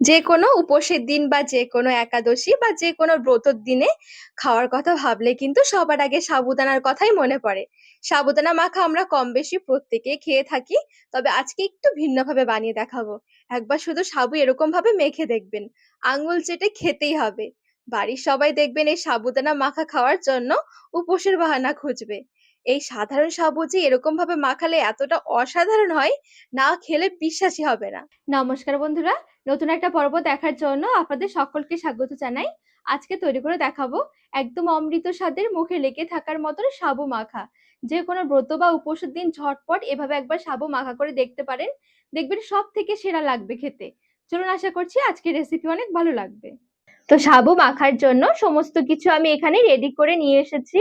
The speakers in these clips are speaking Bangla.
যে কোনো উপোসের দিন বা যে কোনো একাদশী বা যে কোনো ব্রতর দিনে খাওয়ার কথা ভাবলে কিন্তু সবার আগে সাবুদানার কথাই মনে পড়ে। সাবুদানা মাখা আমরা কম বেশি প্রত্যেকে খেয়ে থাকি, তবে আজকে একটু ভিন্নভাবে বানিয়ে দেখাবো। একবার শুধু সাবু এরকম ভাবে মেখে দেখবেন, আঙ্গুল চেটে খেতেই হবে। বাড়ির সবাই দেখবেন এই সাবুদানা মাখা খাওয়ার জন্য উপোসের বাহানা খুঁজবে। এই সাধারণ সাবু যে এরকম ভাবে মাখালে এতটা অসাধারণ হয়, না খেলে বিশ্বাসই হবে না। নমস্কার বন্ধুরা, নতুন একটা পর্ব দেখার জন্য আপনাদের সকলকে স্বাগত জানাই। আজকে তৈরি করে দেখাবো একদম অমৃত স্বাদের, মুখে লেগে থাকার মতন সাবু মাখা। যে কোনো ব্রত বা উপোসের দিন ঝটপট এভাবে একবার সাবু মাখা করে দেখতে পারেন, দেখবেন সব থেকে সেরা লাগবে খেতে। চলুন, আশা করছি আজকের রেসিপি অনেক ভালো লাগবে। তো সাবু মাখার জন্য সমস্ত কিছু আমি এখানে রেডি করে নিয়ে এসেছি।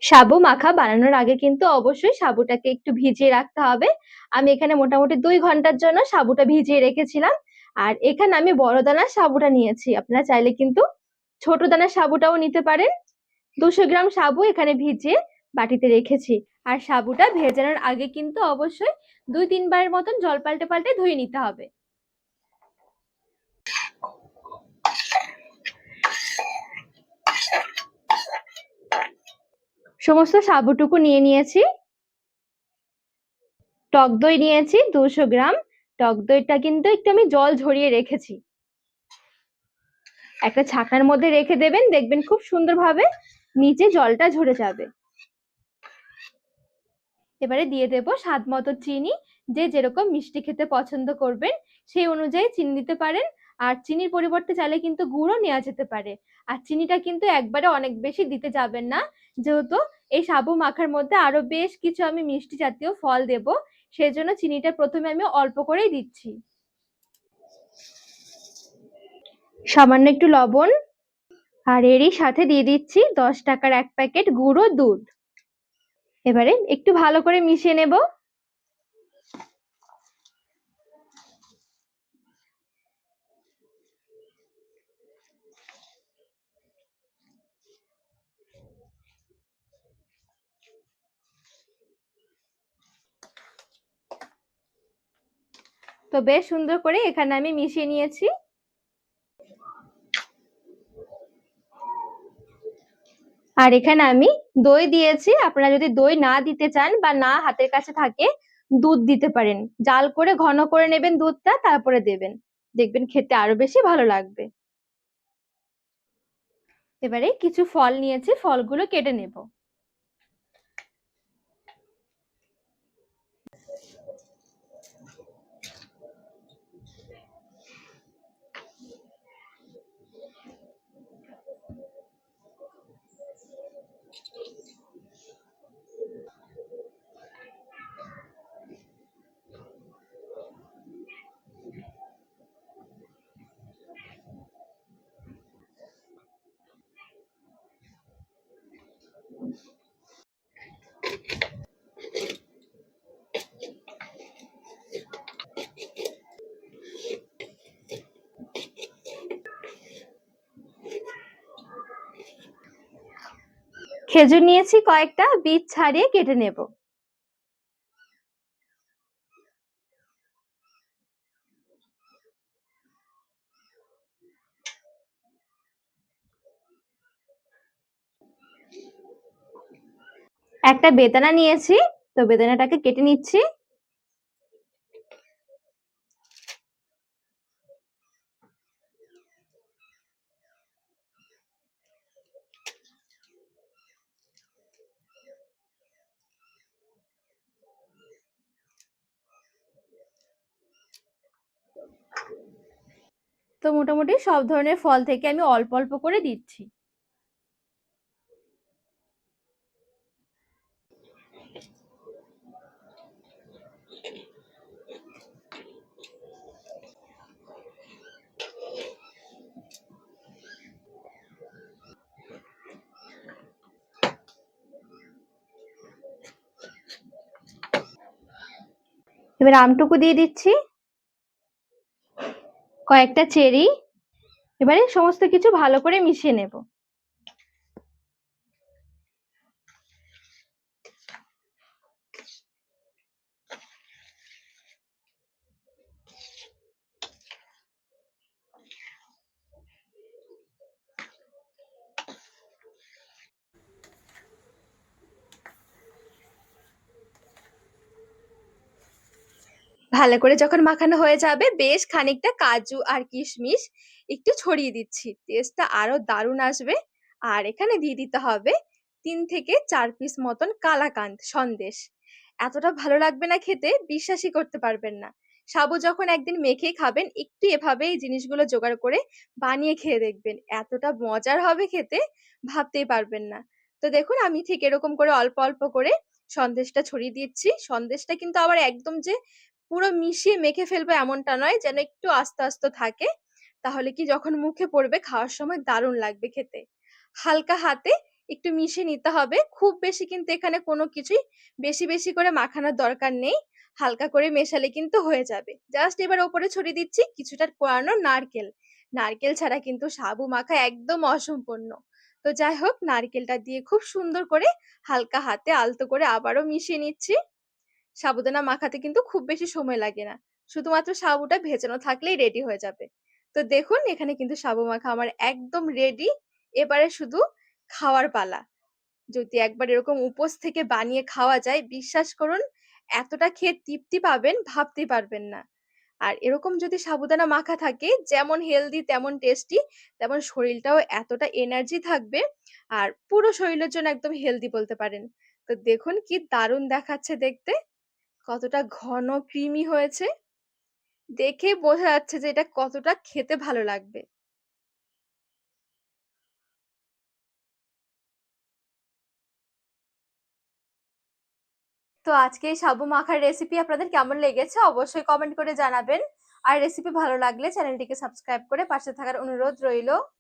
সাবু মাখা বানানোর আগে কিন্তু অবশ্যই সাবুটাকে একটু ভিজিয়ে রাখতে হবে। আমি এখানে মোটামুটি 2 ঘন্টার জন্য সাবুটা ভিজিয়ে রেখেছিলাম। আর এখানে আমি বড় দানার সাবুটা নিয়েছি, আপনারা চাইলে কিন্তু ছোট দানার সাবুটাও নিতে পারেন। 200 গ্রাম সাবু এখানে ভিজিয়ে বাটিতে রেখেছি। আর সাবুটা ভেজানোর আগে কিন্তু অবশ্যই 2-3 বারের মতন জল পাল্টে পাল্টে ধুয়ে নিতে হবে। সমস্ত সাবুটুকু নিয়ে নিয়েছি। টক দই নিয়েছি 200 গ্রাম। টক দইটা কিন্তু একটু আমি জল ঝরিয়ে রেখেছি। একটা ছাকনার মধ্যে রেখে দেবেন, দেখবেন খুব সুন্দরভাবে নিচে জলটা ঝরে যাবে। এবারে দিয়ে দেব স্বাদ মতো চিনি। যে যেরকম মিষ্টি খেতে পছন্দ করবেন সেই অনুযায়ী চিনি দিতে পারেন। আর চিনির পরিবর্তে চাইলে কিন্তু গুড়ও নেওয়া যেতে পারে। আর চিনিটা কিন্তু একবারে অনেক বেশি দিতে যাবেন না, যেহেতু এই সাবু মাখার মধ্যে আরো বেশ কিছু আমি মিষ্টি জাতীয় ফল দেব, সেই জন্য চিনিটা প্রথমে আমি অল্প করেই দিচ্ছি। সামান্য একটু লবণ, আর এরই সাথে দিয়ে দিচ্ছি 10 টাকার 1 প্যাকেট গুঁড়ো দুধ। এবারে একটু ভালো করে মিশিয়ে নেব। তো বেশ সুন্দর করে এখানে আমি মিশিয়ে নিয়েছি। আর এখানে আমি দই দিয়েছি, আপনারা যদি দই না দিতে চান বা না হাতের কাছে থাকে দুধ দিতে পারেন। জাল করে ঘন করে নেবেন দুধটা, তারপরে দেবেন, দেখবেন খেতে আরো বেশি ভালো লাগবে। এবারে কিছু ফল নিয়েছি, ফলগুলো কেটে নেব। খেজুর নিয়েছি কয়েকটা, বীজ ছাড়িয়ে কেটে নেব। একটা বেদানা নিয়েছি, তো বেদানাটাকে কেটে নিচ্ছি। তো মোটামুটি সব ধরনের ফল থেকে আমি অল্প অল্প করে দিচ্ছি। এবার আমটুকু দিয়ে দিচ্ছি, কয়েকটা চেরি। এবারে সমস্ত কিছু ভালো করে মিশিয়ে নেব। ভালো করে যখন মাখানো হয়ে যাবে বেশ খানিকটা কাজু আর কিশমিশ একটু ছড়িয়ে দিচ্ছি। টেস্টটা আরো দারুণ আসবে। আর এখানে দিয়ে দিতে হবে ৩ থেকে ৪ পিস মতন কালাকাঁদ সন্দেশ। এতটা ভালো লাগবে না খেতে, বিশ্বাসই করতে পারবেন না। সাবু যখন একদিন মেখে খাবেন একটু এভাবে এই জিনিসগুলো জোগাড় করে বানিয়ে খেয়ে দেখবেন। এতটা মজার হবে খেতে ভাবতেই পারবেন না। তো দেখুন আমি ঠিক এরকম করে অল্প, অল্প করে সন্দেশটা ছড়িয়ে দিচ্ছি। সন্দেশটা কিন্তু আবার একদম যে পুরো মিশিয়ে মেখে ফেলবো এমনটা নয়, যেন একটু আস্ত, আস্ত থাকে। তাহলে কি যখন মুখে পড়বে খাওয়ার সময় দারুণ লাগবে খেতে। হালকা হাতে একটু মিশিয়ে নিতে হবে। খুব বেশি কিন্তু এখানে কোনো কিছুই বেশি, বেশি করে মাখানোর দরকার নেই। হালকা করে মেশালে কিন্তু হয়ে যাবে। জাস্ট এবার ওপরে ছড়িয়ে দিচ্ছি কিছুটা কোরানো নারকেল। নারকেল ছাড়া কিন্তু সাবু মাখা একদম অসম্পূর্ণ। তো যাই হোক নারকেলটা দিয়ে খুব সুন্দর করে হালকা হাতে আলতো করে আবারও মিশিয়ে নিচ্ছি। সাবুদানা মাখাতে কিন্তু খুব বেশি সময় লাগে না। শুধুমাত্র সাবুটা ভেজানো থাকলেই রেডি হয়ে যাবে। তো দেখুন এখানে কিন্তু সাবু মাখা আমার একদম রেডি। এবারে শুধু খাওয়ার পালা। যদি একবার এরকম উপোস থেকে বানিয়ে খাওয়া যায়, বিশ্বাস করুন এতটা খেয়ে তৃপ্তি পাবেন ভাবতেই পারবেন না। আর এরকম যদি সাবুদানা মাখা থাকে যেমন হেলদি তেমন টেস্টি, তেমন শরীরটাও এতটা এনার্জি থাকবে আর পুরো শরীরের জন্য একদম হেলদি বলতে পারেন। তো দেখুন কি দারুণ দেখাচ্ছে দেখতে। কতটা ঘন ক্রিমি হয়েছে। দেখেই বোঝা যাচ্ছে যে এটা কতটা খেতে ভালো লাগবে। তো আজকে এই সাবু মাখার রেসিপি আপনাদের কেমন লেগেছে অবশ্যই কমেন্ট করে জানাবেন। আর রেসিপি ভালো লাগলে চ্যানেলটিকে সাবস্ক্রাইব করে পাশে থাকার অনুরোধ রইল।